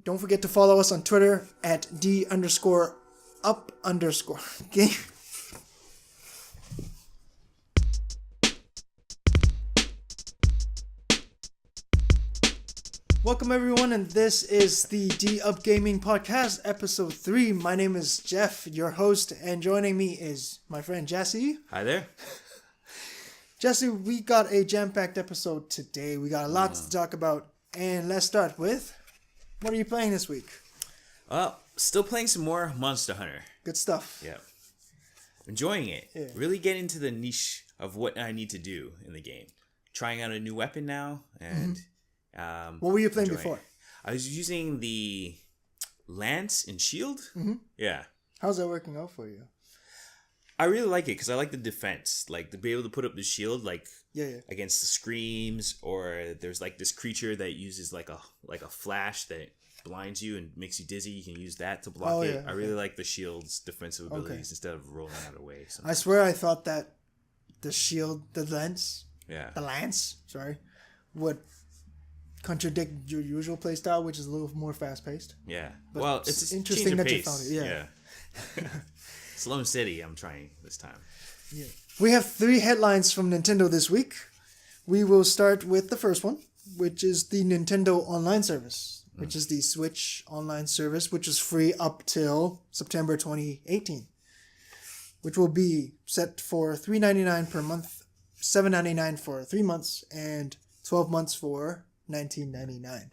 Don't forget to follow us on Twitter at @D_up_game. Welcome everyone, and this is the D-Up Gaming Podcast, episode 3. My name is Jeff, your host, and joining me is my friend Gyasi. Hi there. Gyasi, we got a jam-packed episode today. We got a lot to talk about, and let's start with, what are you playing this week? Still playing some more Monster Hunter. Good stuff. Yeah. Enjoying it. Yeah. Really getting into the niche of what I need to do in the game. Trying out a new weapon now, and... What were you playing before? I was using the Lance and Shield. Mm-hmm. Yeah. How's that working out for you? I really like it because I like the defense. Like, to be able to put up the shield, like, Yeah. against the screams, or there's, like, this creature that uses, like a flash that blinds you and makes you dizzy. You can use that to block it. I really like the shield's defensive abilities instead of rolling out of the way. I swear I thought that the shield, the lance, would contradict your usual playstyle, which is a little more fast-paced. Yeah. But well, it's interesting that you found it. Yeah. Slow and steady, I'm trying this time. Yeah. We have 3 headlines from Nintendo this week. We will start with the first one, which is the Nintendo Online Service, which is the Switch Online Service, which is free up till September 2018, which will be set for $3.99 per month, $7.99 for 3 months, and 12 months for $19.99.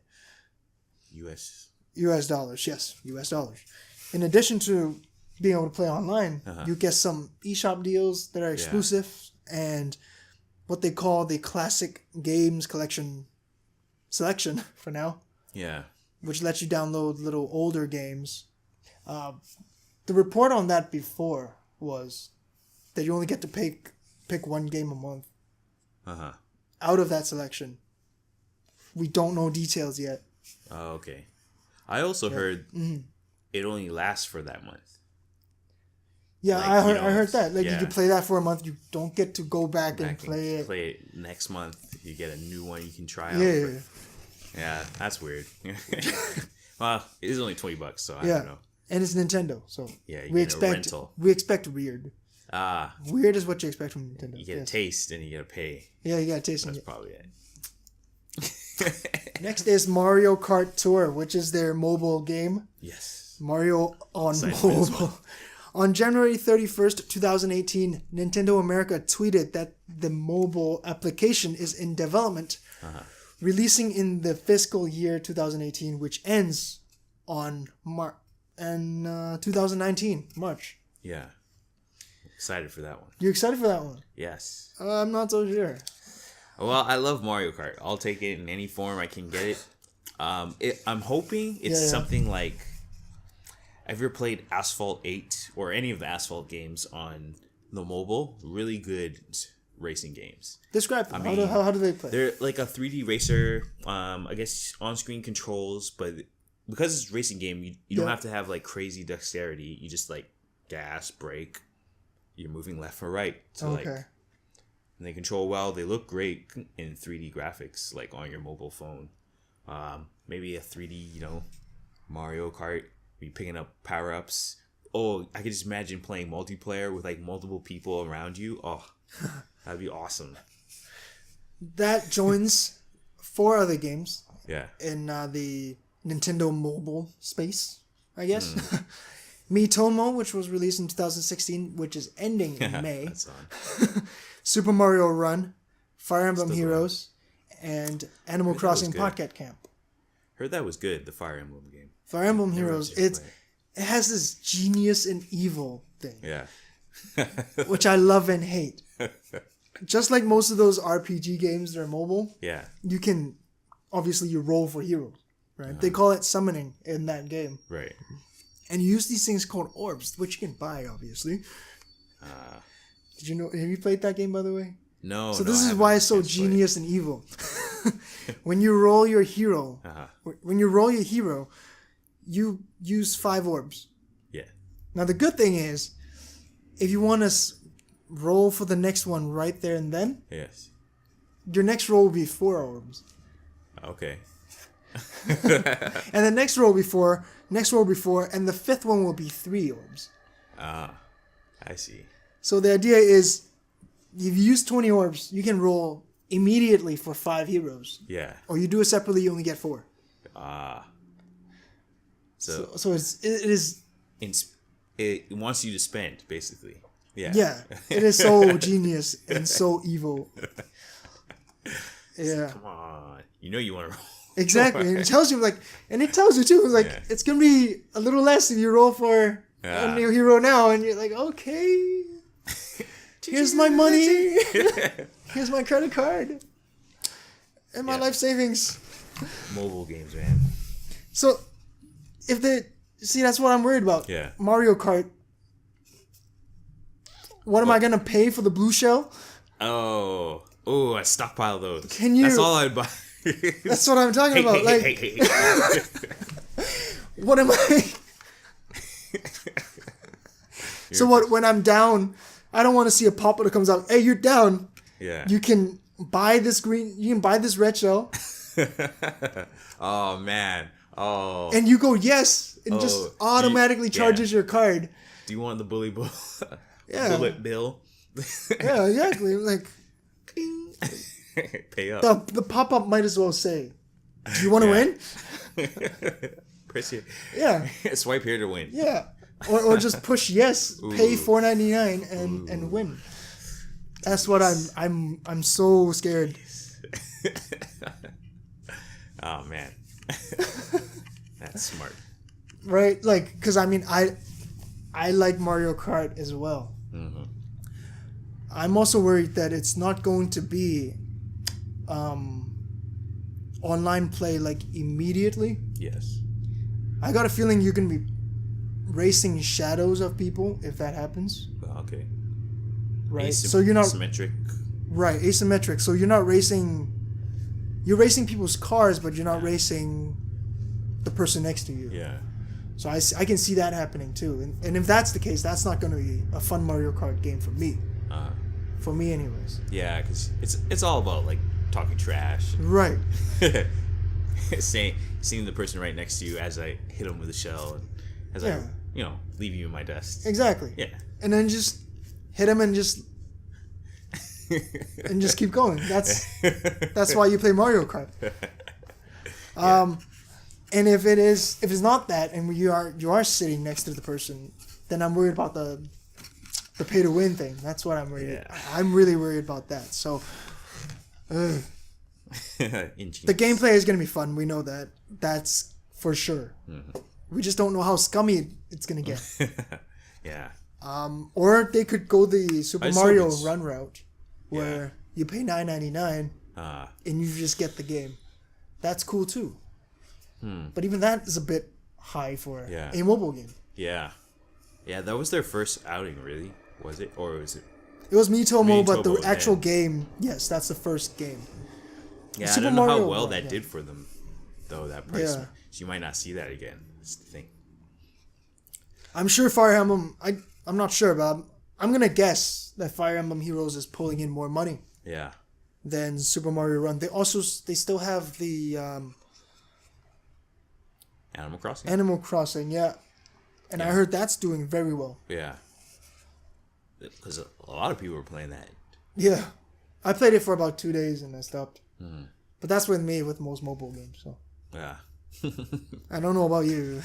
US dollars, yes, US dollars. In addition to being able to play online, you get some eShop deals that are exclusive and what they call the Classic Games Collection selection for now. Yeah. Which lets you download little older games. The report on that before was that you only get to pick one game a month. Out of that selection. We don't know details yet. Oh, okay. I also heard it only lasts for that month. Yeah, like, I heard that. Like, you can play that for a month. You don't get to go back and play it. Play it next month. You get a new one you can try out. Yeah, that's weird. Well, it is only $20, so I don't know. And it's Nintendo, so we expect weird. Ah, weird is what you expect from Nintendo. You get a taste and you get to pay. Yeah, you got a taste. That's probably it. Next is Mario Kart Tour, which is their mobile game. Yes. Mario on mobile. On January 31st, 2018, Nintendo America tweeted that the mobile application is in development, releasing in the fiscal year 2018, which ends on 2019, March. Yeah. Excited for that one. You excited for that one? Yes. I'm not so sure. Well, I love Mario Kart. I'll take it in any form I can get it. I'm hoping it's something like... Have you ever played Asphalt 8 or any of the Asphalt games on the mobile? Really good racing games. Describe them. How do they play? They're like a 3D racer. I guess on-screen controls, but because it's a racing game, you don't have to have like crazy dexterity. You just like gas, brake. You're moving left or right. So and they control well. They look great in 3D graphics, like on your mobile phone. Maybe a 3D, Mario Kart. Be picking up power-ups. Oh, I could just imagine playing multiplayer with like multiple people around you. Oh, that'd be awesome. That joins 4 other games. Yeah. In the Nintendo mobile space, I guess. Miitomo, which was released in 2016, which is ending in May. That's on. Super Mario Run, Fire Emblem Heroes, and Animal Crossing Pocket Camp. Heard that was good, the Fire Emblem game. Fire Emblem Heroes, it has this genius and evil thing. Yeah. Which I love and hate. Just like most of those RPG games that are mobile. Yeah. You can, obviously you roll for heroes, right? They call it summoning in that game. Right. And you use these things called orbs, which you can buy, obviously. Did you know, have you played that game, by the way? No. So this is why it's so genius and evil. When you roll your hero, you use 5 orbs. Yeah. Now the good thing is, if you want to roll for the next one right there and then, yes, your next roll will be 4 orbs. Okay. And the next row will be 4, next row will be 4, and the 5th one will be 3 orbs. Ah, I see. So the idea is, if you use 20 orbs, you can roll immediately for 5 heroes. Yeah. Or you do it separately, you only get 4. Ah. So it is... It wants you to spend, basically. Yeah. Yeah. It is so genius and so evil. Yeah. Come on. You know you want to roll. Exactly. And it tells you, too, like, it's going to be a little less if you roll for a new hero now. And you're like, okay, here's my money. Here's my credit card. And my life savings. Mobile games, man. So, that's what I'm worried about. Yeah. Mario Kart. What am I going to pay for the blue shell? Oh, I stockpile those. Can you? That's all I'd buy. That's what I'm talking about. What am I? So when I'm down, I don't want to see a pop-up that comes out. Hey, you're down. Yeah. You can buy this red shell. Oh man. Oh. And you go yes, and just automatically charges your card. Do you want the bullet bill? Yeah, exactly. Like, ping. Pay up. The pop-up might as well say, "Do you want to win?" Press here. Yeah. Swipe here to win. Yeah. Or just push yes, pay $4.99 and win. That's what I'm so scared. Oh man. That's smart. Right? Like, because I like Mario Kart as well. Mm-hmm. I'm also worried that it's not going to be online play like immediately. Yes. I got a feeling you're going to be racing shadows of people if that happens. Okay. Right. So you're not asymmetric. Right, asymmetric. So you're not racing. You're racing people's cars, but you're not racing the person next to you. Yeah. So I can see that happening too. And if that's the case, that's not going to be a fun Mario Kart game for me. For me, anyways. Yeah, because it's all about like talking trash. Right. Seeing the person right next to you as I hit them with a shell, and as I leave you in my dust. Exactly. Yeah. And then just hit him and just keep going. That's why you play Mario Kart. And if it's not that, and you are sitting next to the person, then I'm worried about the pay to win thing. That's what I'm worried. Yeah. I'm really worried about that. So, the gameplay is gonna be fun. We know that. That's for sure. Mm-hmm. We just don't know how scummy it's gonna get. Yeah. Or they could go the Super Mario Run route, where you pay $9.99 and you just get the game. That's cool too. But even that is a bit high for a mobile game. Yeah. Yeah, that was their first outing, really? Was it? Or was it? It was Miitomo, but the actual game, yes, that's the first game. Yeah, I don't know how well that did for them, though, that price. Yeah. So you might not see that again. That's the thing. I'm sure Fire Emblem, I'm not sure, but I'm going to guess that Fire Emblem Heroes is pulling in more money. Yeah. Than Super Mario Run. They still have the... Animal Crossing? Animal Crossing, yeah. And I heard that's doing very well. Yeah. Because a lot of people were playing that. Yeah. I played it for about 2 days and I stopped. Mm-hmm. But that's with me with most mobile games. So. Yeah. I don't know about you.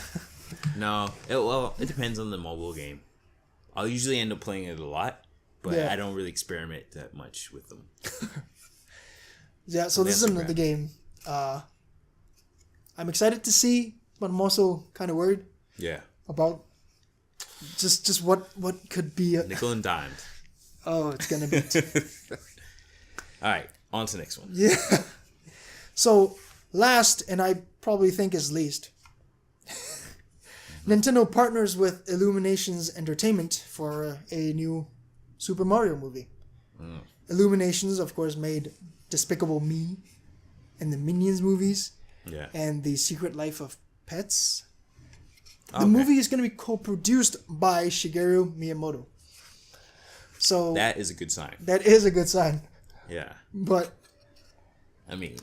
No. It depends on the mobile game. I'll usually end up playing it a lot, but I don't really experiment that much with them. Yeah, so this is another game. I'm excited to see, but I'm also kind of worried. Yeah. About just what could be a... Nickel and dimed. Oh, it's gonna be. All right, on to the next one. Yeah. So last, and I probably think is least, Nintendo partners with Illuminations Entertainment for a new Super Mario movie. Illuminations, of course, made Despicable Me and the Minions movies. Yeah. And The Secret Life of Pets. The movie is going to be co-produced by Shigeru Miyamoto. So that is a good sign. That is a good sign. Yeah. But I mean,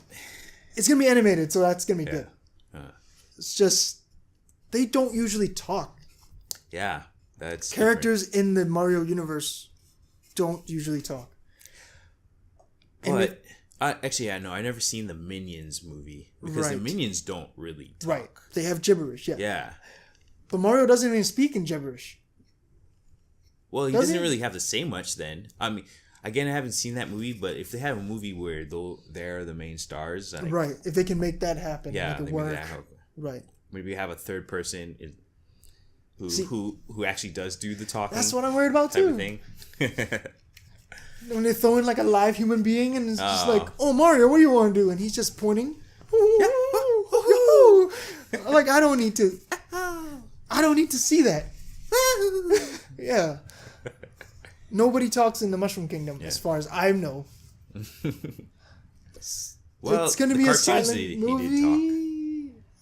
it's going to be animated, so that's going to be good. It's just they don't usually talk. Yeah, that's characters in the Mario universe don't usually talk. But actually, I know I never seen the Minions movie because the Minions don't really talk. Right, they have gibberish. Yeah. Yeah. But Mario doesn't even speak in gibberish. Well, he doesn't really have to say much then. I mean, again, I haven't seen that movie, but if they have a movie where they're the main stars, right? If they can make that happen, yeah, make it work, right? Maybe have a third person who actually does do the talking. That's what I'm worried about too. Thing. When they throw in like a live human being and it's just like, oh Mario, what do you want to do? And he's just pointing. Like I don't need to see that. Yeah. Nobody talks in the Mushroom Kingdom, as far as I know. Well, it's going to be a silent movie. He did talk.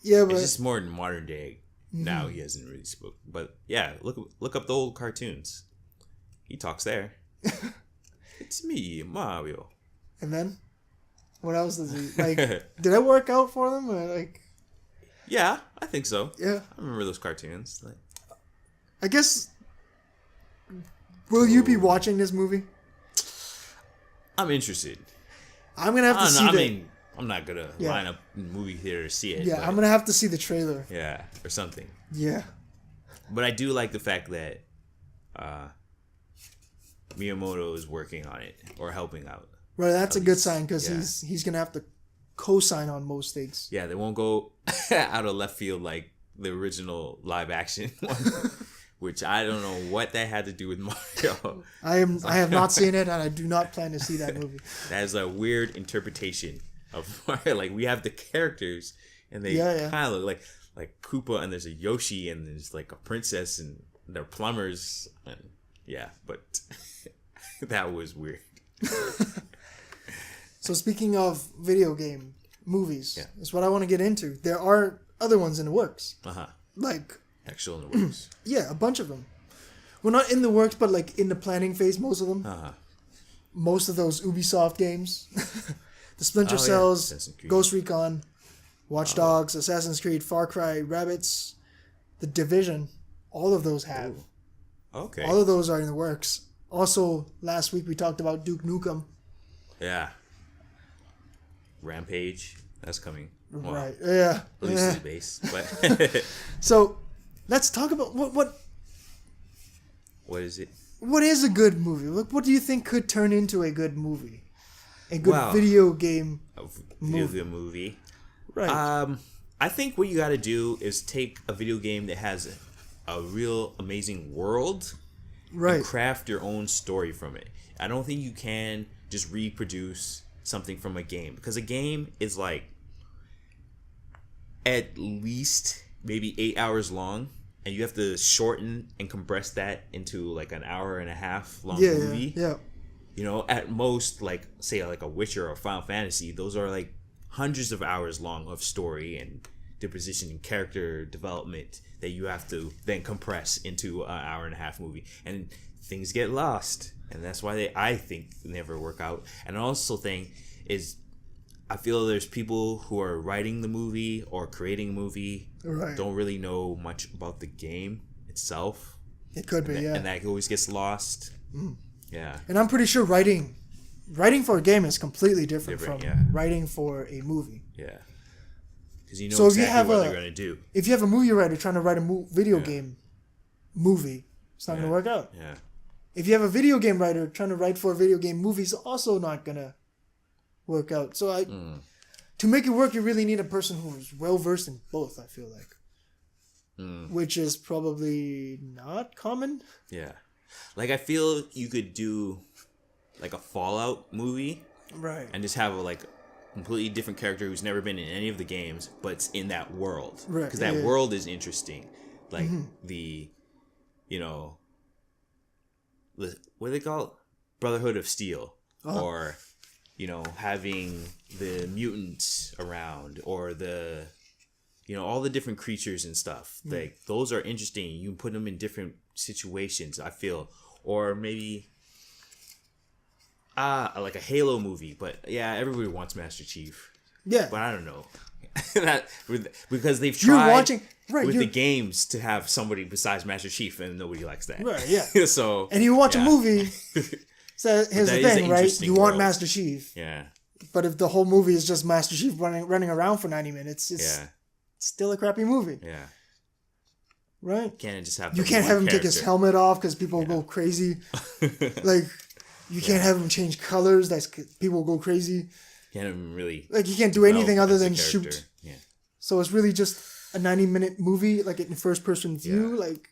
Yeah, but it's just more in modern day. Now he hasn't really spoken. But yeah, look up the old cartoons. He talks there. It's me, Mario. And then, what else does he like? Did that work out for them? Or like, yeah, I think so. Yeah, I remember those cartoons. Like, I guess. Will you be watching this movie? I'm interested. I'm gonna have to see. I mean, I'm not gonna line up in the movie theater to see it. Yeah, I'm gonna have to see the trailer. Yeah, or something. Yeah. But I do like the fact that Miyamoto is working on it or helping out. Right, that's a good sign because he's gonna have to co-sign on most things. Yeah, they won't go out of left field like the original live action one. Which I don't know what that had to do with Mario. I have not seen it, and I do not plan to see that movie. That is a weird interpretation of Mario. Like we have the characters, and they kind of look like Koopa, and there's a Yoshi, and there's like a princess, and they're plumbers, and but that was weird. So speaking of video game movies, is what I want to get into. There are other ones in the works, like. Actual in the works. Yeah, a bunch of them. Well, not in the works, but like in the planning phase, most of them. Most of those Ubisoft games. The Splinter Cells, Ghost Recon, Watch Dogs, Assassin's Creed, Far Cry, Rabbids, The Division. All of those have. Ooh. Okay. All of those are in the works. Also, last week we talked about Duke Nukem. Yeah. Rampage. That's coming. Well, right. Yeah. Loosely based. But so... Let's talk about what is it? What is a good movie? What do you think could turn into a good movie? A good video game movie. Right. I think what you got to do is take a video game that has a real amazing world and craft your own story from it. I don't think you can just reproduce something from a game because a game is like at least maybe 8 hours long. And you have to shorten and compress that into like an hour and a half long movie. Yeah. You know, at most, like say like a Witcher or Final Fantasy, those are like hundreds of hours long of story and deposition and character development that you have to then compress into an hour and a half movie. And things get lost. And that's why I think never work out. And I also think I feel there's people who are writing the movie or creating a movie don't really know much about the game itself. It could be, and that always gets lost. Yeah. And I'm pretty sure writing for a game is completely different from writing for a movie. Yeah. Because you know exactly what they're going to do. If you have a movie writer trying to write a video game movie, it's not going to work out. Yeah. If you have a video game writer trying to write for a video game movie, it's also not going to work out. So to make it work, you really need a person who is well versed in both. I feel like, which is probably not common. Yeah, like I feel you could do like a Fallout movie, right? And just have a completely different character who's never been in any of the games, but it's in that world, right? Because that world is interesting. Like the, what do they call it? Brotherhood of Steel, or. Having the mutants around or the, all the different creatures and stuff. Like, those are interesting. You can put them in different situations, I feel. Or maybe, like a Halo movie. But, yeah, everybody wants Master Chief. Yeah. But I don't know. Because they've You're tried watching with the games to have somebody besides Master Chief, and nobody likes that. Right, yeah. So and you watch a movie. So here's the thing, right? You want Master Chief. Yeah. But if the whole movie is just Master Chief running around for 90 minutes, it's still a crappy movie. Yeah. Right? You can't have him take his helmet off because people go crazy. Like, you can't have him change colors. People go crazy. Can't even really. Like, you can't do anything other than shoot. Yeah. So it's really just a 90-minute movie, like in first person view. Yeah. Like,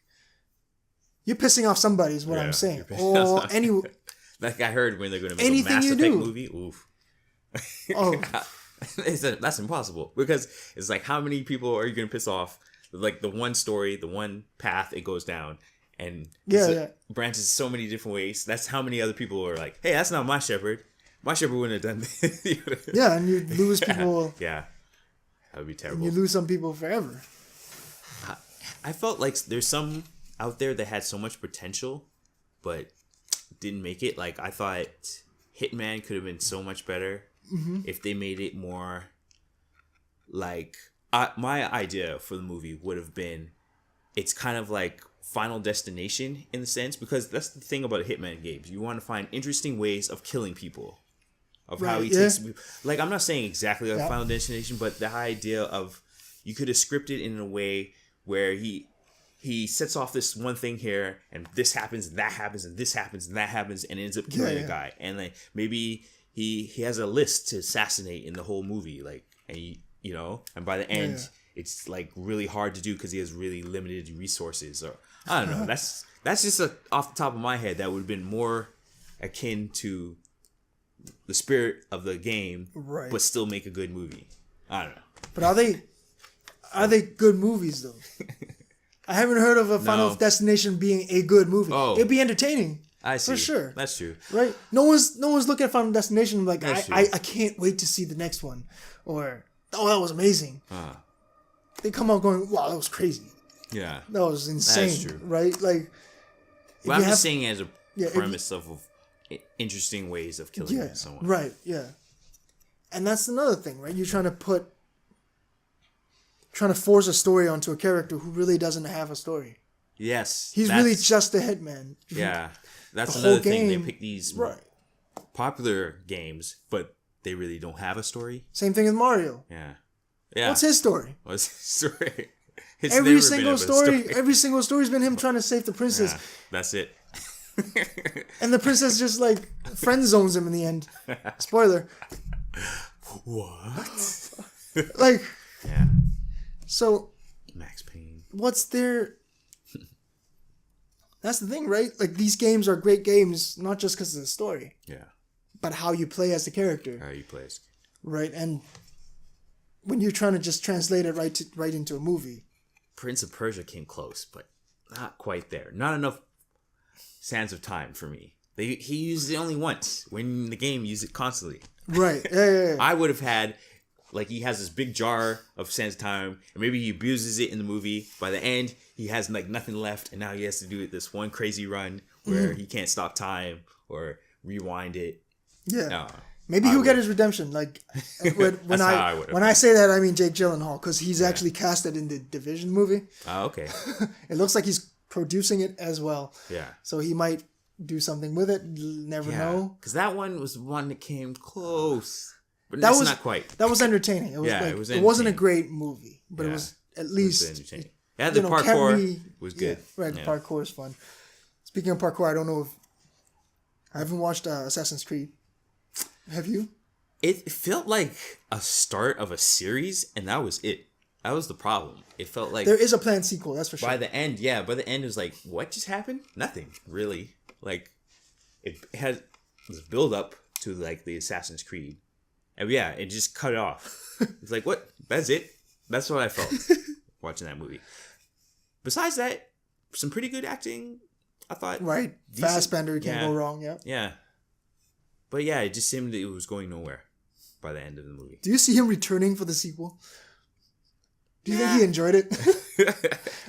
you're pissing off somebody, is what I'm saying. Or any. Like I heard when they're going to make a Mass Effect movie. Oof. Oh. That's impossible because it's like, how many people are you going to piss off? Like the one story, the one path it goes down, and branches so many different ways. That's how many other people are like, hey, that's not my Shepard. My Shepard wouldn't have done this. Yeah, and you lose people. Yeah, that would be terrible. And you lose some people forever. I felt like there's some out there that had so much potential, but didn't make it. Like, I thought Hitman could have been so much better if they made it more like... my idea for the movie would have been, it's kind of like Final Destination in the sense, because that's the thing about Hitman games. You want to find interesting ways of killing people. Of how he takes... Like, I'm not saying exactly like Final Destination, but the idea of... You could have scripted in a way where he sets off this one thing here, and this happens, and that happens, and this happens, and that happens, and ends up killing a guy. And like maybe he has a list to assassinate in the whole movie, like, and you know, and by the end it's like really hard to do because he has really limited resources, or I don't know. That's just off the top of my head. That would have been more akin to the spirit of the game, but still make a good movie. I don't know. But are they good movies though? I haven't heard of a Final Destination being a good movie. It'd be entertaining. I see. For sure. That's true. Right? No one's looking at Final Destination like, I can't wait to see the next one. Or, oh, that was amazing. They come out going, wow, that was crazy. Yeah. That was insane. That's true. Right? Like, well, I'm just saying as a premise of interesting ways of killing someone. Right, yeah. And that's another thing, right? You're trying to force a story onto a character who really doesn't have a story. Yes. He's really just a hitman. Yeah. That's another thing. They pick these popular games, but they really don't have a story. Same thing with Mario. Yeah. What's his story? What's his story? Every single story's been him trying to save the princess. Yeah, that's it. And the princess just like friend zones him in the end. Spoiler. What? Like, yeah. So, Max Payne. What's their... That's the thing, right? Like, these games are great games, not just because of the story. Yeah. But how you play as the character. How you play as... Right, and when you're trying to just translate it right into a movie. Prince of Persia came close, but not quite there. Not enough Sands of Time for me. He used it only once. When the game, used it constantly. Right, yeah. I would have had... Like, he has this big jar of Sands of Time, and maybe he abuses it in the movie. By the end, he has, like, nothing left, and now he has to do this one crazy run where he can't stop time or rewind it. Yeah. Maybe he'll get his redemption. Like, when I say that, I mean Jake Gyllenhaal, because he's actually casted in the Division movie. Oh, okay. It looks like he's producing it as well. Yeah. So he might do something with it. Never know. Because that one was one that came close. But that's not quite. That was entertaining. It was it was it wasn't a great movie, but it was at least entertaining. Yeah, the parkour was good. Yeah, right, the parkour is fun. Speaking of parkour, I don't know if I haven't watched Assassin's Creed. Have you? It felt like a start of a series, and that was it. That was the problem. It felt like there is a planned sequel. That's for sure. By the end, it was like, what just happened? Nothing really. Like it had this build up to like the Assassin's Creed. And it just cut it off. It's like, what? That's it? That's what I felt watching that movie. Besides that, some pretty good acting, I thought. Right. Fassbender can't go wrong, Yeah. But it just seemed that it was going nowhere by the end of the movie. Do you see him returning for the sequel? Do you think he enjoyed it?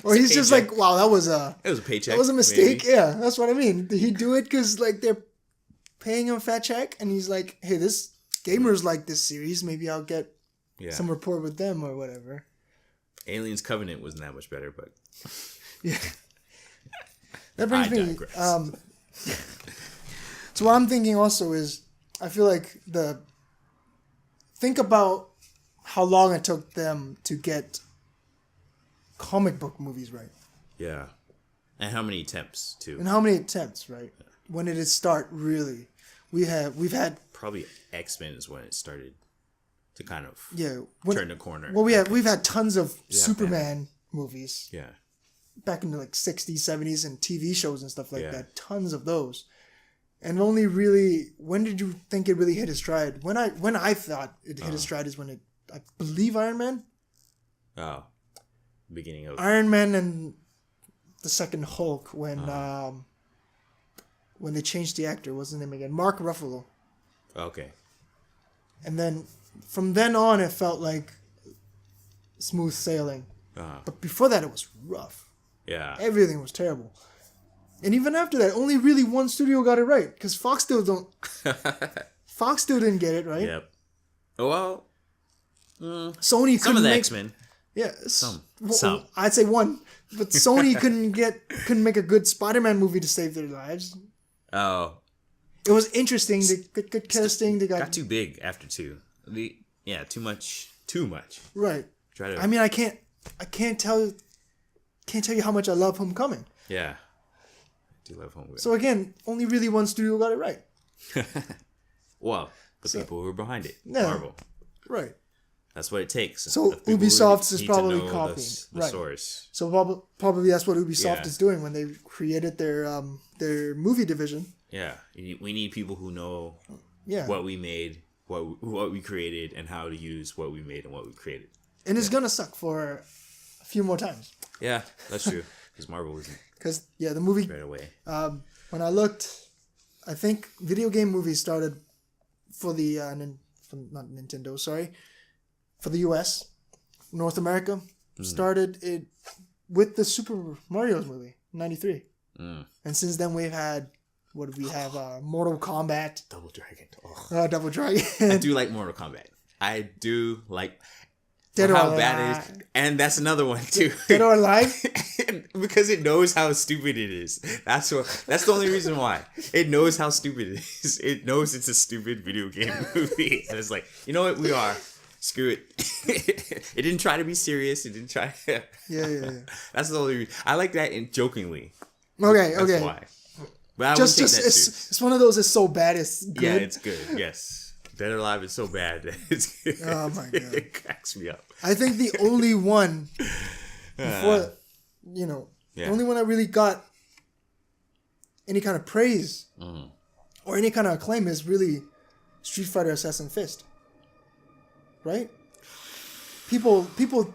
Or he's just like, wow, it was a paycheck. That was a mistake. Maybe. Yeah, that's what I mean. Did he do it because like they're paying him a fat check and he's like, hey, this... Gamers like this series. Maybe I'll get some rapport with them or whatever. Aliens Covenant wasn't that much better, but yeah. That brings me. So what I'm thinking also is, I feel like think about how long it took them to get comic book movies right. Yeah. And how many attempts too? Right? Yeah. When did it start really? We've had probably X-Men is when it started to kind of turn the corner. Well, we've had tons of Superman movies. Yeah. Back in the 60s, 70s and TV shows and stuff like that. Tons of those. And only really, when did you think it really hit its stride? When I thought it hit its stride is when I believe Iron Man. Oh. Beginning of Iron Man and the second Hulk when they changed the actor. What's his name again? Mark Ruffalo. Okay. And then from then on, it felt like smooth sailing. But before that, it was rough. Yeah. Everything was terrible. And even after that, only really one studio got it right. Because Fox still didn't get it right. Yep. Well, Sony couldn't some of the X-Men. Yeah. Some. I'd say one. But Sony couldn't make a good Spider-Man movie to save their lives. Oh. It was interesting. Good casting. They got too big after 2. Too much. Right. I mean, I can't tell you how much I love Homecoming. Yeah. I do love Homecoming. So again, only really one studio got it right. Well, the people who are behind it. Yeah, Marvel. Right. That's what it takes. So Ubisoft is probably copying the source. So probably that's what Ubisoft is doing when they created their movie division. Yeah. We need people who know what we made, what we created, and how to use what we made and what we created. And it's gonna suck for a few more times. Yeah, that's true. Because Marvel isn't. Because the movie right away. When I looked, I think video game movies started for the not Nintendo, sorry, for the U.S. North America started it with the Super Mario movie '93, and since then we've had Mortal Kombat, Double Dragon. Double Dragon. I do like Mortal Kombat. I do like. How bad it is. And that's another one too. Dead or Alive? Because it knows how stupid it is. That's the only reason why. It knows how stupid it is. It knows it's a stupid video game movie. And it's like, you know what? We are. Screw it. It didn't try to be serious. It didn't try. Yeah. That's the only reason. I like that jokingly. Okay. That's why. But I just wouldn't take that it's one of those. It's so bad. It's good. Yeah, it's good. Yes. Dead or Alive is so bad that oh my god, it cracks me up. I think the only one before, the only one I really got any kind of praise or any kind of acclaim is really Street Fighter Assassin Fist. Right? People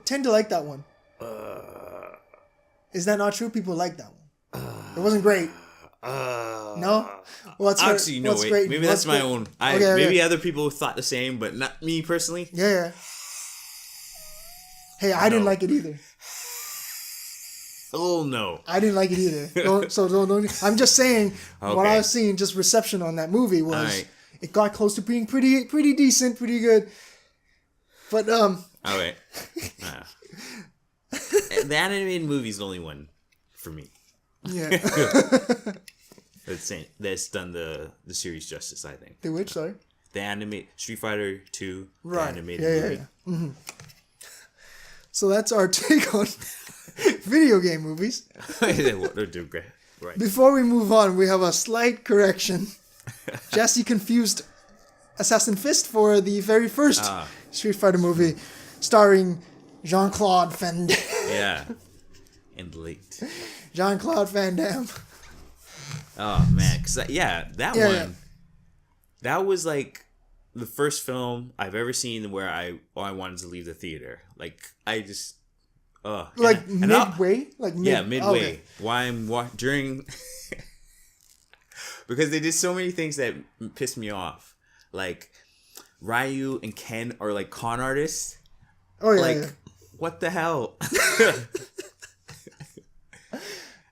tend to like that one. Is that not true? People like that one. It wasn't great. No? Actually, no, wait. Great? Maybe that's my own. Maybe other people thought the same, but not me personally. Yeah. Hey, I didn't like it either. Oh, no. I didn't like it either. Don't, I'm just saying what I was seeing, just reception on that movie was it got close to being pretty decent, pretty good. But, Okay. The animated movie is the only one for me. Yeah. That's done the series justice, I think. The which, sorry? The Street Fighter 2, right. The animated movie. Yeah. Mm-hmm. So that's our take on video game movies. Right. Before we move on, we have a slight correction. Gyasi confused Assassin Fist for the very first Street Fighter movie starring Jean-Claude Van Damme. Yeah. And late. Jean-Claude Van Damme. Oh, man. That one. That was like the first film I've ever seen where I wanted to leave the theater. Like, I just... midway? Midway. Okay. Why I'm during... Because they did so many things that pissed me off. Like, Ryu and Ken are like con artists. Oh, yeah. What the hell?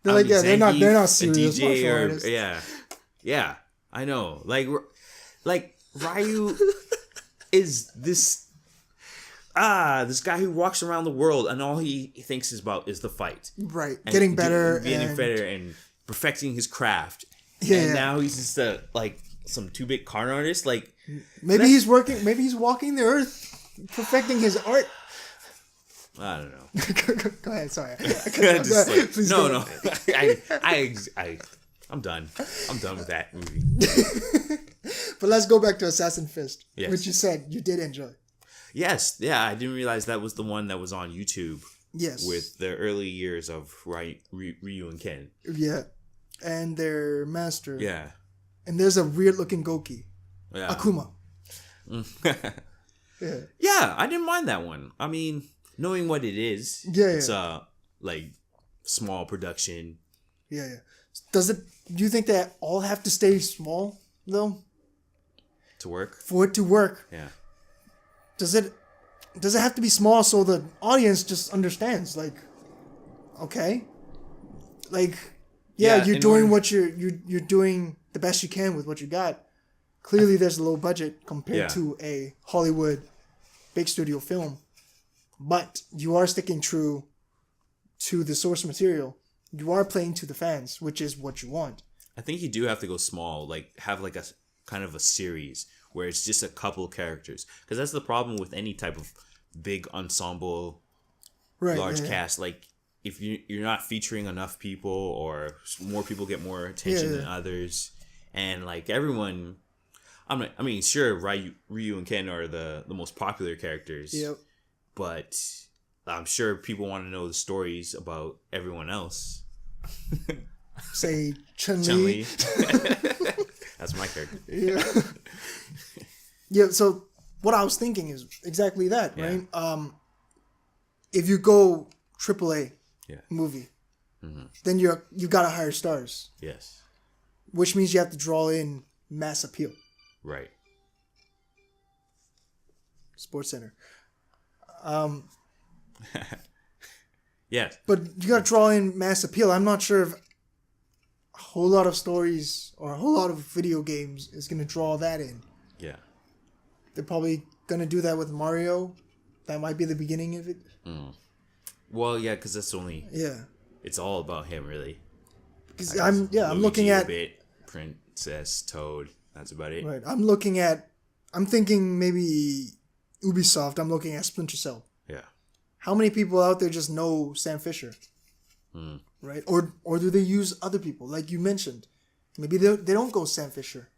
They're they're not serious. Yeah, I know. Like Ryu is this this guy who walks around the world and all he thinks is the fight. Right. And Getting better. Getting better and perfecting his craft. Yeah. And now he's just some 2-bit con artist. Like maybe he's walking the earth, perfecting his art. I don't know. Go ahead. Sorry. No. I'm done. I'm done with that movie. But let's go back to Assassin Fist, yes. which you said you did enjoy. Yes. Yeah, I didn't realize that was the one that was on YouTube. Yes. With the early years of Ryu and Ken. Yeah. And their master. Yeah. And there's a weird looking Goki. Yeah. Akuma. Yeah, I didn't mind that one. I mean, knowing what it is, it's like small production. Yeah. Do you think they all have to stay small though? To work? For it to work. Yeah. Does it have to be small so the audience just understands? Like, okay. Like, you're doing what you're doing the best you can with what you got. Clearly there's a low budget compared to a Hollywood big studio film. But you are sticking true to the source material. You are playing to the fans, which is what you want. I think you do have to go small, like have like a kind of a series where it's just a couple characters. Because that's the problem with any type of big ensemble, large cast. Like if you're not featuring enough people or more people get more attention than others. And like everyone, I mean, sure, Ryu and Ken are the most popular characters. Yep. But I'm sure people want to know the stories about everyone else. Say Chun-Li. That's my character. Yeah. Yeah, so what I was thinking is exactly that, right? If you go AAA movie, then you got to hire stars. Yes. Which means you have to draw in mass appeal. Right. Sports Center. Yes. But you got to draw in mass appeal. I'm not sure if a whole lot of stories or a whole lot of video games is going to draw that in. Yeah. They're probably going to do that with Mario. That might be the beginning of it. Well, yeah, because that's only... Yeah. It's all about him, really. Because I'm looking at... Bit, Princess, Toad. That's about it. Right. I'm thinking maybe Ubisoft. I'm looking at Splinter Cell. Yeah. How many people out there just know Sam Fisher? Right? Or do they use other people? Like you mentioned. Maybe they don't go Sam Fisher.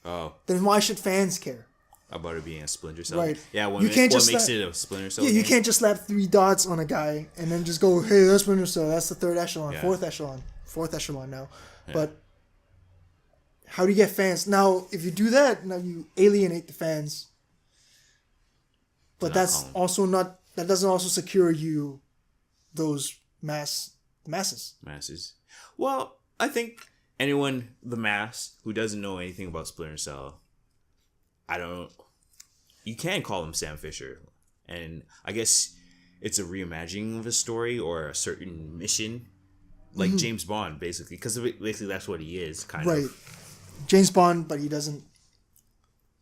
Oh. Then why should fans care? About it being a Splinter Cell? Right. Yeah, what makes it a Splinter Cell? Yeah, you can't just slap 3 dots on a guy and then just go, hey, that's Splinter Cell. That's the 3rd echelon, 4th echelon now. Yeah. But how do you get fans? Now, if you do that, now you alienate the fans. But that doesn't also secure you those masses. Well, I think anyone, the mass, who doesn't know anything about Splinter Cell, you can call him Sam Fisher. And I guess it's a reimagining of a story or a certain mission. Like James Bond, basically. Because basically that's what he is, kind of. Right. James Bond, but he doesn't...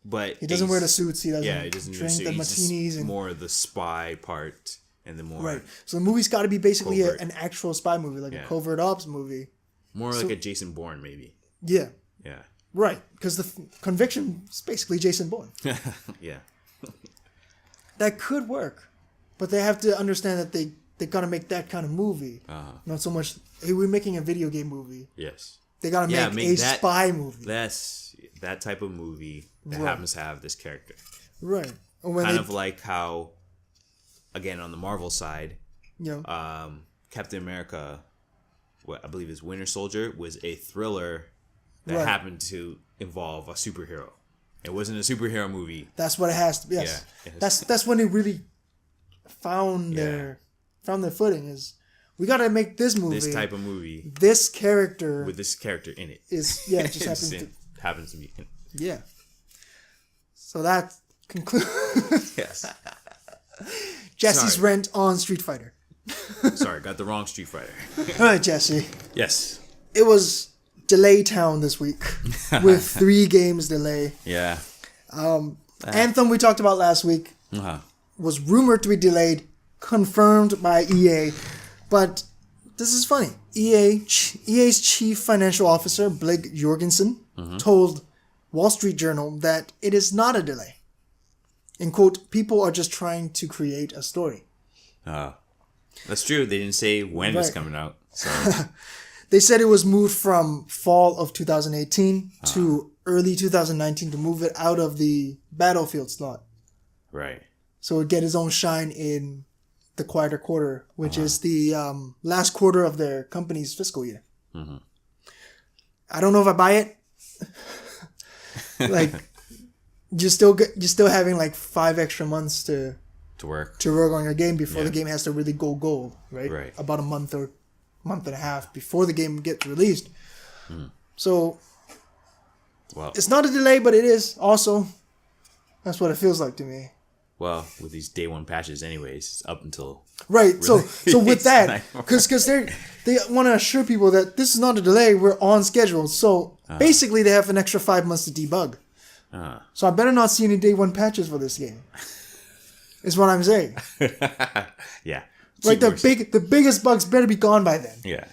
But he doesn't wear the suits. He doesn't, he doesn't drink the martinis. And more the spy part and the more... Right. So the movie's got to be basically an actual spy movie, like a covert ops movie. More like a Jason Bourne, maybe. Yeah. Yeah. Right. Because the conviction is basically Jason Bourne. Yeah. That could work. But they have to understand that they got to make that kind of movie. Not so much, hey, we're making a video game movie. Yes. They got to make a spy movie. That's that type of movie that happens to have this character. Right. Kind of like how, again, on the Marvel side, Captain America, what I believe is Winter Soldier, was a thriller that happened to involve a superhero. It wasn't a superhero movie. That's what it has to be. Yes. Yeah, that's when it really found their footing. Is we got to make this movie, this type of movie, this character with this character in it. It just happens to be. Yeah. So that concludes. Yes. Jesse's rant on Street Fighter. Sorry, got the wrong Street Fighter. All right, Jesse. Yes. It was delay town this week with 3 games delay. Yeah. Anthem we talked about last week. was rumored to be delayed, confirmed by EA. But this is funny. EA's chief financial officer, Blake Jorgensen, told Wall Street Journal that it is not a delay. And quote, people are just trying to create a story. That's true. They didn't say when it's coming out. So they said it was moved from fall of 2018 to early 2019 to move it out of the Battlefield slot. Right. So it would get its own shine in the quieter quarter, which is the last quarter of their company's fiscal year. I don't know if I buy it. Like, you're still having like 5 extra months to work on your game before the game has to really go gold, right? Right. About a month or month and a half before the game gets released. So, well, it's not a delay, but it is also. That's what it feels like to me. Well, with these day one patches, anyways, it's up until right. So with that, because they want to assure people that this is not a delay. We're on schedule. So basically, they have an extra 5 months to debug. So I better not see any day one patches for this game. Is what I'm saying. Yeah. Like the biggest bugs better be gone by then. Yeah.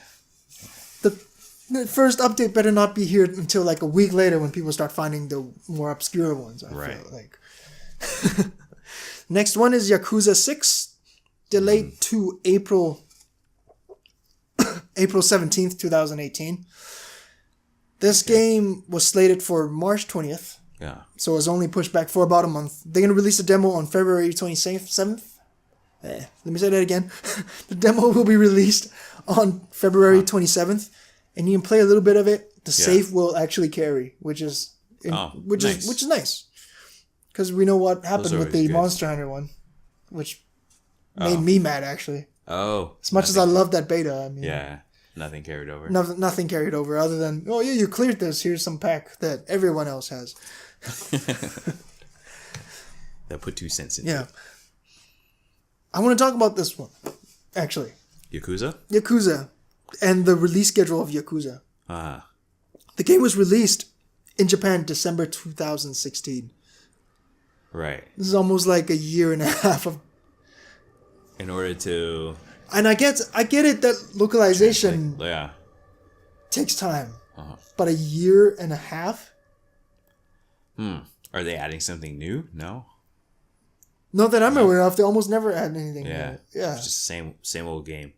The first update better not be here until like a week later when people start finding the more obscure ones. I feel like. Next one is Yakuza 6, delayed to April 17th, 2018. This game was slated for March 20th. Yeah. So it was only pushed back for about a month. They're going to release a demo on February 27th. Let me say that again. The demo will be released on February 27th, and you can play a little bit of it. The save will actually carry, which is nice. Because we know what happened with the Monster Hunter one, which made me mad, actually. Oh. As much as I love that beta. I mean, yeah. Nothing carried over. Nothing carried over other than, oh, yeah, you cleared this. Here's some pack that everyone else has. That put 2 cents into it. I want to talk about this one, actually. Yakuza? And the release schedule of Yakuza. The game was released in Japan December 2016. Right. This is almost like a year and a half of. In order to. And I get it that localization takes time, but a year and a half. Are they adding something new? No. Not that I'm aware of. They almost never add anything. Yeah. New. Yeah. It's just the same old game.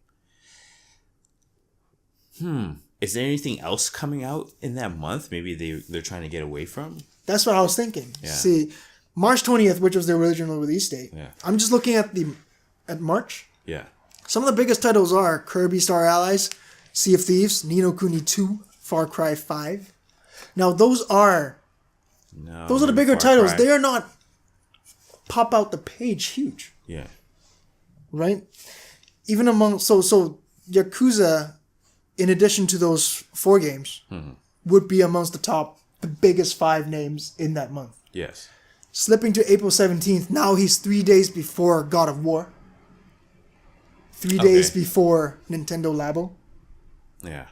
Is there anything else coming out in that month? Maybe they're trying to get away from. That's what I was thinking. Yeah. See, March 20th, which was the original release date. Yeah. I'm just looking at March. Yeah. Some of the biggest titles are Kirby Star Allies, Sea of Thieves, Ni no Kuni 2, Far Cry 5. Now those are the bigger titles. Cry. They are not pop out the page huge. Yeah. Right? Even among so Yakuza, in addition to those 4 games, would be amongst the biggest 5 names in that month. Yes. Slipping to April 17th. Now he's 3 days before God of War. 3 days before Nintendo Labo. Yeah.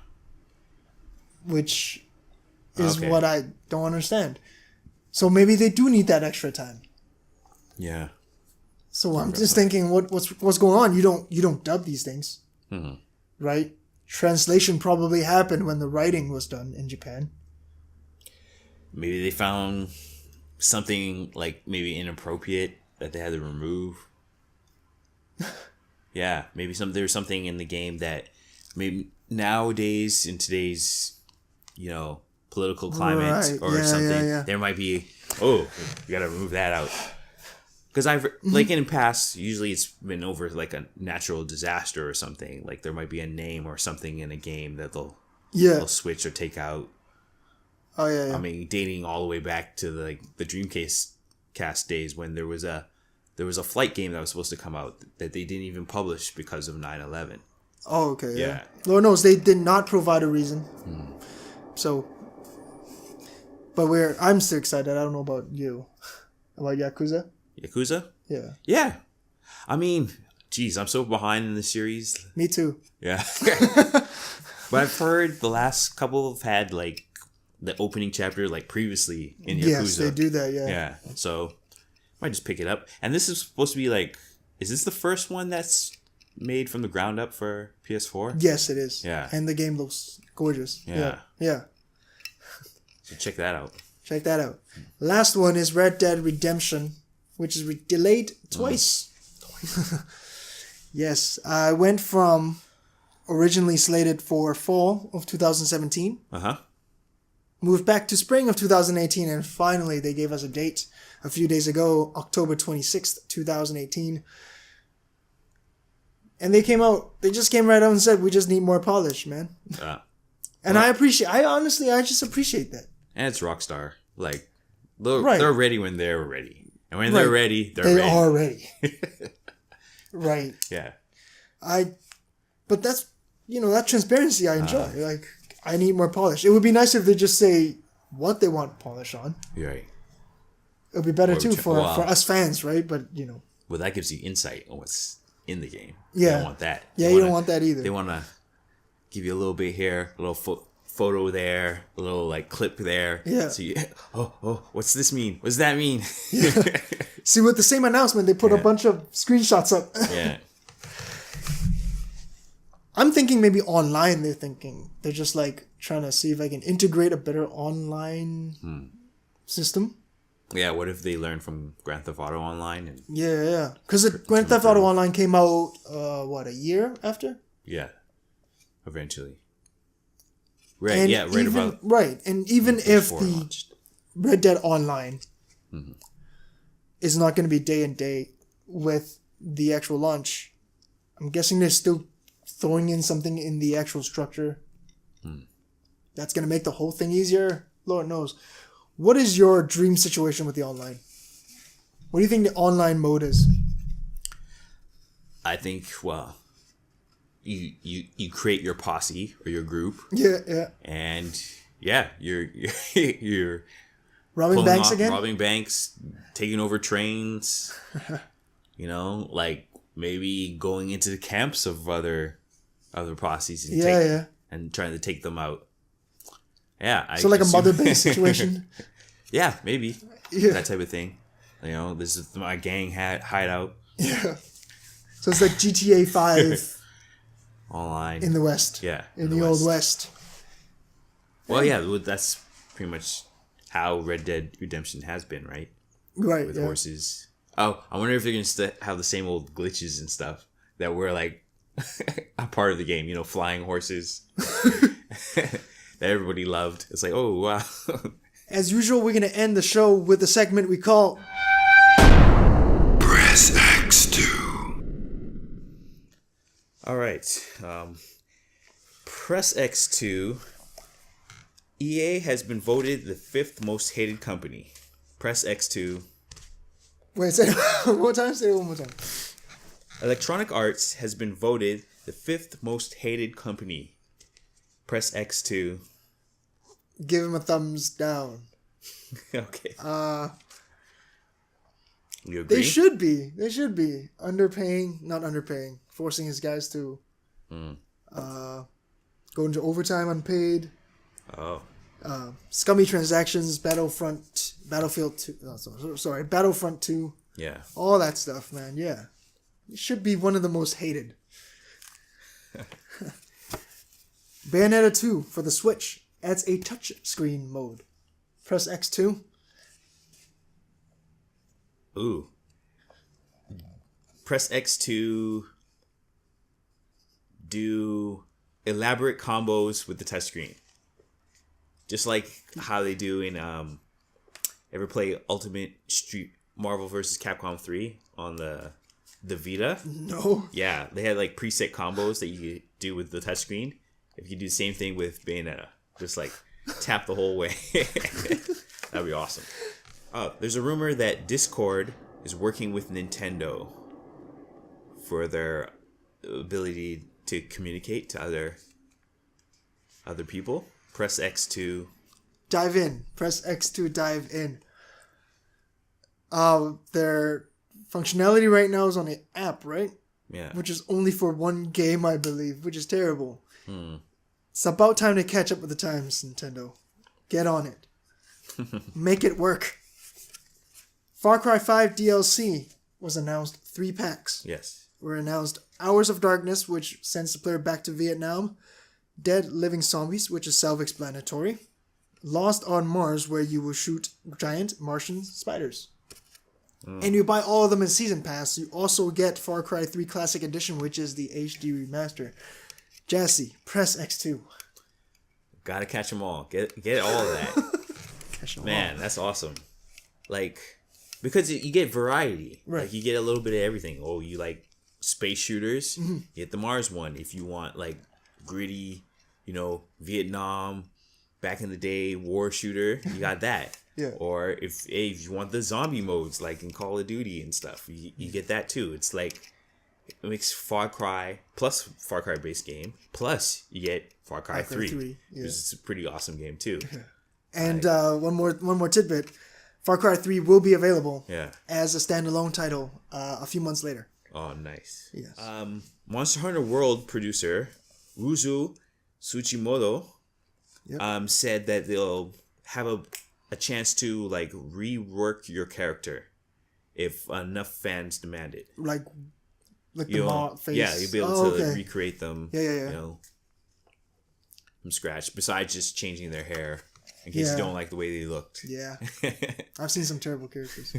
Which is what I don't understand. So maybe they do need that extra time. Yeah. So I'm just thinking, what's going on? You don't dub these things, right? Translation probably happened when the writing was done in Japan. Maybe they found something like maybe inappropriate that they had to remove. Yeah, maybe there's something in the game that maybe nowadays in today's, political climate or something, there might be, we gotta remove that out. Because like in the past, usually it's been over like a natural disaster or something. Like there might be a name or something in a game that they'll switch or take out. Oh yeah. I mean, dating all the way back to the Dreamcast days when there was a flight game that was supposed to come out that they didn't even publish because of 9/11. Oh, okay. Yeah. Lord knows they did not provide a reason. So, but I'm still excited. I don't know about you. About Yakuza? Yakuza? Yeah. Yeah. I mean, geez, I'm so behind in the series. Me too. Yeah. But I've heard the last couple have had the opening chapter previously in Yakuza. Yes, they do that, yeah. Yeah. So Might just pick it up. And this is supposed to be like, is this the first one that's made from the ground up for PS4? Yes, it is. Yeah. And the game looks gorgeous. Yeah. So check that out. Check that out. Last one is Red Dead Redemption, which is delayed twice. Yes. I went from originally slated for fall of 2017. Moved back to spring of 2018, and finally they gave us a date a few days ago, October 26th, 2018. And they just came right out and said, we just need more polish, man. And I just appreciate that. And it's Rockstar. Like, they're ready when they're ready. And when they're ready, they are ready. Right. Yeah. But that's, that transparency I enjoy. Like, I need more polish. It would be nice if they just say what they want polish on. Right. It would be better too for us fans, right? But, Well, that gives you insight on what's in the game. Yeah. You don't want that. Yeah, you don't want that either. They want to give you a little bit here, a little photo there, a little like clip there. Yeah. So you, what's this mean? What does that mean? Yeah. See, with the same announcement, they put a bunch of screenshots up. Yeah. I'm thinking maybe online they're just like trying to see if I can integrate a better online system. Yeah, what if they learn from Grand Theft Auto Online? Yeah. Because Grand Theft Auto Online came out, a year after? Yeah. Eventually. Right, about... Right, and even if the Red Dead Online is not going to be day and day with the actual launch, I'm guessing they're still throwing in something in the actual structure that's going to make the whole thing easier. Lord knows. What is your dream situation with the online? What do you think the online mode is? I think, well, you create your posse or your group. Yeah. And you're robbing banks again? Robbing banks, taking over trains. Like maybe going into the camps of other posses and and trying to take them out. Yeah. So like a mother base situation? Yeah, maybe. Yeah. That type of thing. This is my gang hideout. Yeah. So it's like GTA 5 online. In the West. Yeah. In the Old West. Well, yeah, that's pretty much how Red Dead Redemption has been, right? Right. With horses. Oh, I wonder if they're going to have the same old glitches and stuff that were like a part of the game, flying horses that everybody loved. It's like, oh, wow. As usual, we're going to end the show with a segment we call PressXTo. All right. PressXTo. EA has been voted the 5th most hated company. PressXTo. Wait, say it one more time? Say it one more time. Electronic Arts has been voted the 5th most hated company. PressXTo. Give him a thumbs down. Okay. You agree? They should be. Not underpaying. Forcing his guys to go into overtime unpaid. Oh. Scummy transactions, Battlefront 2. Yeah. All that stuff, man. Yeah. It should be one of the most hated. Bayonetta 2 for the Switch adds a touchscreen mode. Press X2. Ooh. Press X2. Do elaborate combos with the touchscreen. Just like how they do in ever play Ultimate Street Marvel vs. Capcom 3 on the Vita? No. Yeah, they had like preset combos that you could do with the touchscreen. If you do the same thing with Bayonetta, just like tap the whole way. That'd be awesome. There's a rumor that Discord is working with Nintendo for their ability to communicate to other people. Press X to dive in. Press X to dive in. Their functionality right now is on the app, right? Yeah. Which is only for one game, I believe, which is terrible. It's about time to catch up with the times, Nintendo. Get on it. Make it work. Far Cry 5 DLC was announced. 3 packs Yes. were announced. Hours of Darkness, which sends the player back to Vietnam. Dead Living Zombies, which is self-explanatory. Lost on Mars, where you will shoot giant Martian spiders. And you buy all of them in Season Pass. You also get Far Cry 3 Classic Edition, which is the HD remaster. Gyasi, PressXTo. Gotta catch them all. Get all of that. Catch them Man, all. that's awesome. Like, because you get variety. Right. Like, you get a little bit of everything. Oh, you like space shooters? You get the Mars one. If you want, like, gritty, Vietnam, back in the day, war shooter, you got that. Yeah. Or if you want the zombie modes, like in Call of Duty and stuff, you get that too. It's like, it makes Far Cry, plus Far Cry base game, plus you get Far Cry 3. Yeah. Which is a pretty awesome game too. And one more tidbit. Far Cry 3 will be available Yeah. as a standalone title a few months later. Oh, nice. Yes. Monster Hunter World producer Ruzu Tsuchimoto Yep. said that they'll have a chance to like rework your character if enough fans demand it. Like the You'll face. be able to recreate them. Yeah. From scratch. Besides just changing their hair in case you don't like the way they looked. Yeah. I've seen some terrible characters.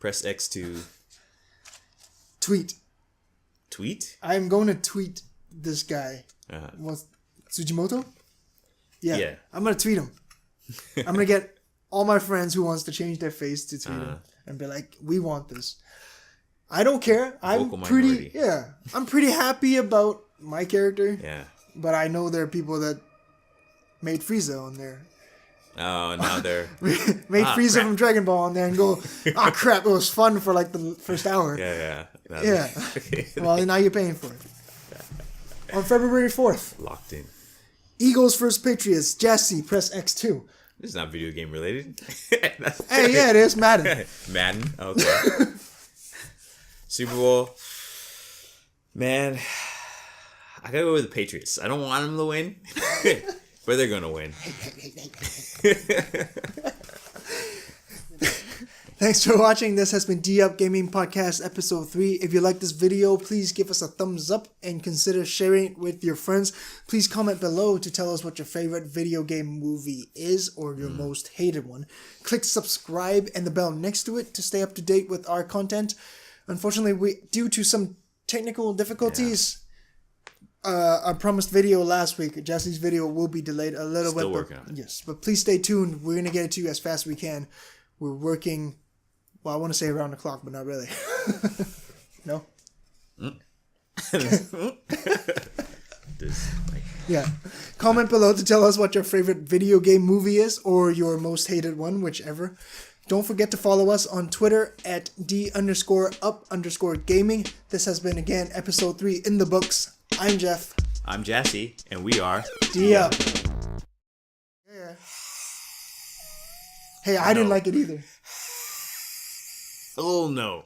PressXTo Tweet. I'm going to tweet this guy. What's Tsujimoto? Yeah. I'm going to tweet him. I'm going to get all my friends who wants to change their face to tweet him and be like, we want this. I don't care. I'm pretty happy about my character. Yeah. But I know there are people that made Frieza on there. Oh, now they're made Frieza from Dragon Ball on there and go, oh crap, it was fun for like the first hour. Yeah. Well, now you're paying for it. On February 4th, Locked in. Eagles vs. Patriots, Gyasi, PressXTo. This is not video game related. Hey, yeah, it is Madden. Madden? Okay. Super Bowl. Man, I gotta go with the Patriots. I don't want them to win, but they're gonna win. Thanks for watching. This has been D-Up Gaming Podcast Episode 3. If you like this video, please give us a thumbs up and consider sharing it with your friends. Please comment below to tell us what your favorite video game movie is or your most hated one. Click subscribe and the bell next to it to stay up to date with our content. Unfortunately, due to some technical difficulties, our promised video last week, Jesse's video, will be delayed a little bit. Still working on it. Yes, but please stay tuned. We're going to get it to you as fast as we can. We're working, well, I want to say around the clock, but not really. No? Yeah. Comment below to tell us what your favorite video game movie is or your most hated one, whichever. Don't forget to follow us on Twitter at D_up_gaming. This has been, again, Episode 3 in the books. I'm Jeff. I'm Gyasi, and we are D-Up. Yeah. Hey, I didn't like it either. Oh no.